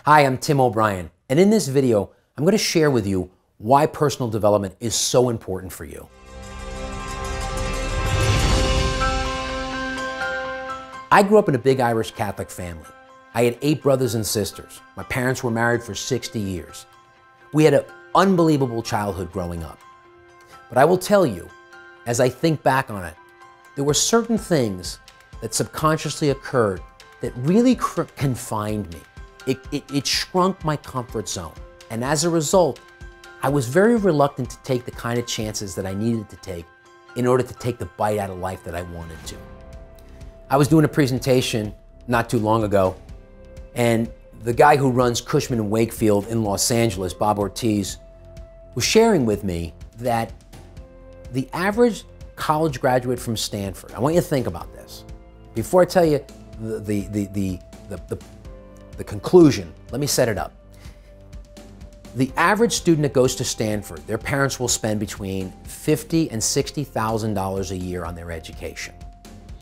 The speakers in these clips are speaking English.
Hi, I'm Tim O'Brien, and in this video, I'm going to share with you why personal development is so important for you. I grew up in a big Irish Catholic family. I had 8 brothers and sisters. My parents were married for 60 years. We had an unbelievable childhood growing up. But I will tell you, as I think back on it, there were certain things that subconsciously occurred that really confined me. It shrunk my comfort zone. And as a result, I was very reluctant to take the kind of chances that I needed to take in order to take the bite out of life that I wanted to. I was doing a presentation not too long ago, and the guy who runs Cushman and Wakefield in Los Angeles, Bob Ortiz, was sharing with me that the average college graduate from Stanford, I want you to think about this. Before I tell you the conclusion, let me set it up. The average student that goes to Stanford, their parents will spend between $50,000 and $60,000 a year on their education.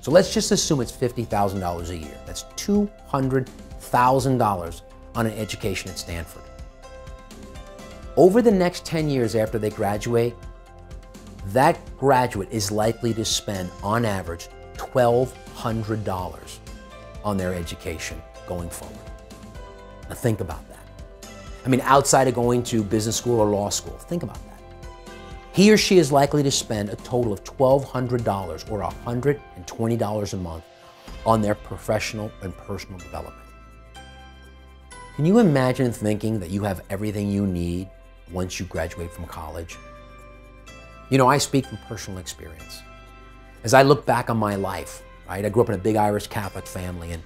So let's just assume it's $50,000 a year. That's $200,000 on an education at Stanford. Over the next 10 years after they graduate, that graduate is likely to spend, on average, $1,200 on their education going forward. Now think about that. I mean, outside of going to business school or law school, think about that. He or she is likely to spend a total of $1,200 or $120 a month on their professional and personal development. Can you imagine thinking that you have everything you need once you graduate from college? You know, I speak from personal experience. As I look back on my life, right, I grew up in a big Irish Catholic family and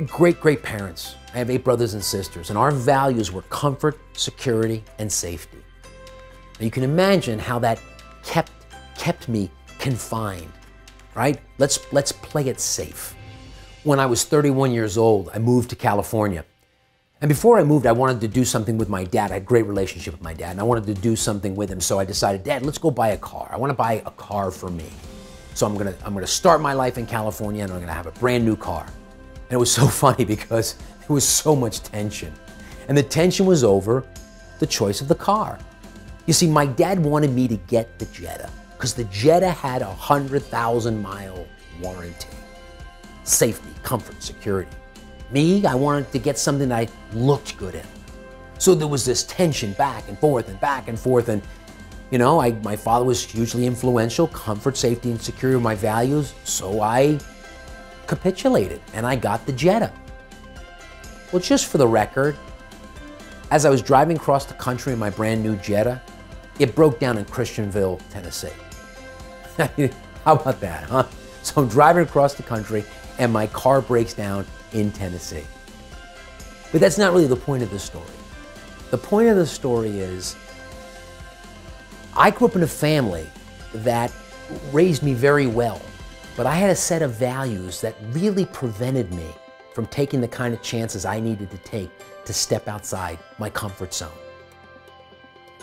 great parents. I have 8 brothers and sisters, and our values were comfort, security, and safety. Now you can imagine how that kept me confined, right? Let's play it safe. When I was 31 years old, I moved to California. And before I moved, I wanted to do something with my dad. I had a great relationship with my dad, and I wanted to do something with him. So I decided, Dad, let's go buy a car. I want to buy a car for me. So I'm gonna start my life in California, and I'm gonna have a brand new car. And it was so funny because there was so much tension. And the tension was over the choice of the car. You see, my dad wanted me to get the Jetta because the Jetta had a 100,000-mile warranty. Safety, comfort, security. Me, I wanted to get something that I looked good in. So there was this tension back and forth and back and forth. And you know, my father was hugely influential. Comfort, safety, and security were my values. So I capitulated and I got the Jetta. Well, just for the record, as I was driving across the country in my brand new Jetta, it broke down in Christianville, Tennessee. How about that, huh? So I'm driving across the country and my car breaks down in Tennessee. But that's not really the point of the story. The point of the story is I grew up in a family that raised me very well, but I had a set of values that really prevented me from taking the kind of chances I needed to take to step outside my comfort zone.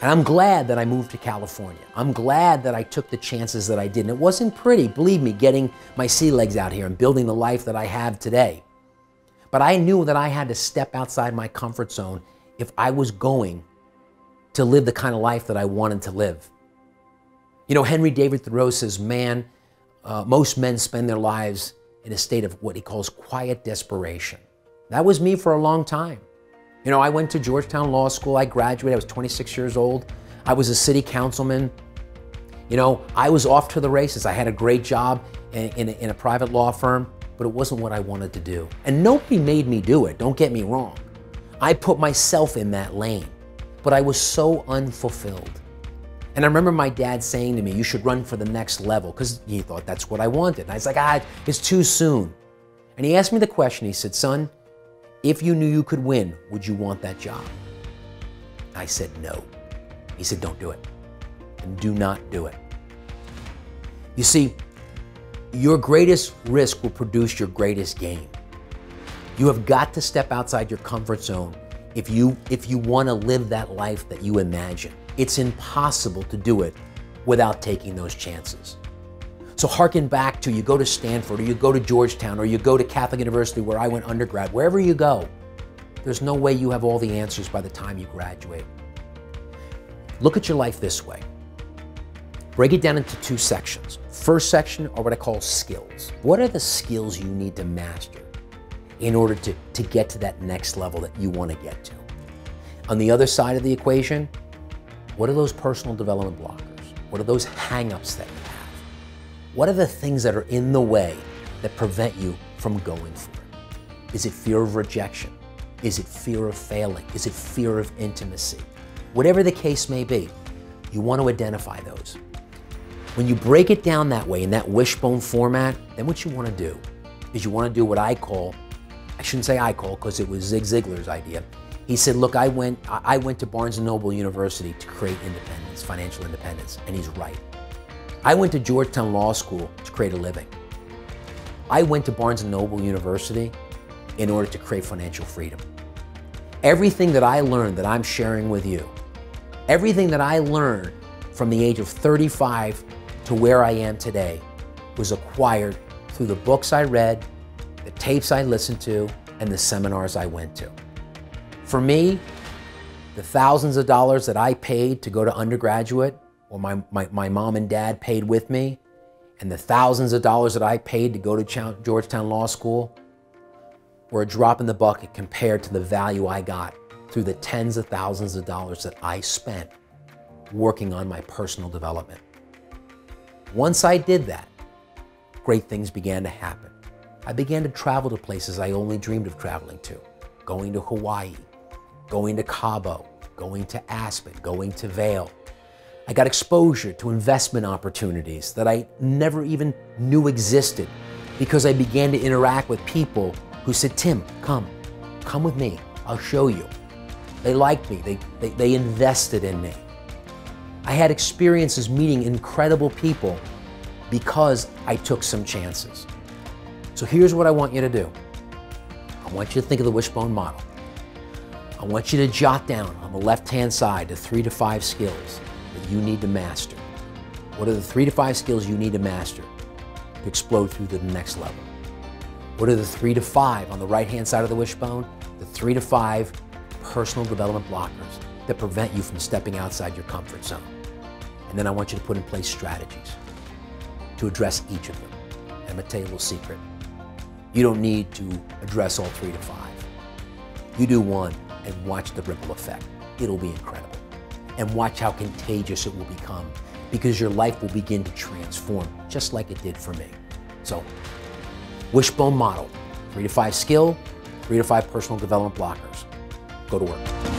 And I'm glad that I moved to California. I'm glad that I took the chances that I did. And it wasn't pretty, believe me, getting my sea legs out here and building the life that I have today. But I knew that I had to step outside my comfort zone if I was going to live the kind of life that I wanted to live. You know, Henry David Thoreau says, most men spend their lives in a state of what he calls quiet desperation. That was me for a long time. You know, I went to Georgetown Law School. I graduated. I was 26 years old. I was a city councilman. You know, I was off to the races. I had a great job in a private law firm, but it wasn't what I wanted to do. And nobody made me do it. Don't get me wrong. I put myself in that lane, but I was so unfulfilled. And I remember my dad saying to me, you should run for the next level, because he thought that's what I wanted. And I was like, it's too soon. And he asked me the question, he said, son, if you knew you could win, would you want that job? I said, no. He said, don't do it. And do not do it. You see, your greatest risk will produce your greatest gain. You have got to step outside your comfort zone if you want to live that life that you imagine. It's impossible to do it without taking those chances. So harken back to, you go to Stanford, or you go to Georgetown, or you go to Catholic University where I went undergrad, wherever you go, There's no way you have all the answers by the time you graduate. Look at your life this way. Break it down into two sections. First section are what I call skills. What are the skills you need to master in order to get to that next level that you want to get to? On the other side of the equation, what are those personal development blockers? What are those hang-ups that you have? What are the things that are in the way that prevent you from going for it? Is it fear of rejection? Is it fear of failing? Is it fear of intimacy? Whatever the case may be, you want to identify those. When you break it down that way, in that wishbone format, then what you want to do is you want to do what I call, I shouldn't say I call because it was Zig Ziglar's idea. He said, look, I went to Barnes & Noble University to create independence, financial independence, and he's right. I went to Georgetown Law School to create a living. I went to Barnes & Noble University in order to create financial freedom. Everything that I learned that I'm sharing with you, everything that I learned from the age of 35 to where I am today was acquired through the books I read, the tapes I listened to, and the seminars I went to. For me, the thousands of dollars that I paid to go to undergraduate, or my mom and dad paid with me, and the thousands of dollars that I paid to go to Georgetown Law School were a drop in the bucket compared to the value I got through the tens of thousands of dollars that I spent working on my personal development. Once I did that, great things began to happen. I began to travel to places I only dreamed of traveling to, going to Hawaii, going to Cabo, going to Aspen, going to Vail. I got exposure to investment opportunities that I never even knew existed because I began to interact with people who said, Tim, come with me, I'll show you. They liked me, they invested in me. I had experiences meeting incredible people because I took some chances. So here's what I want you to do. I want you to think of the wishbone model. I want you to jot down on the left-hand side the 3 to 5 skills that you need to master. What are the 3 to 5 skills you need to master to explode through to the next level? What are the 3 to 5 on the right-hand side of the wishbone? The 3 to 5 personal development blockers that prevent you from stepping outside your comfort zone. And then I want you to put in place strategies to address each of them. And I'm going to tell you a little secret. You don't need to address all 3 to 5. You do one and watch the ripple effect. It'll be incredible. And watch how contagious it will become because your life will begin to transform just like it did for me. So, wishbone model, 3 to 5 skill, 3 to 5 personal development blockers. Go to work.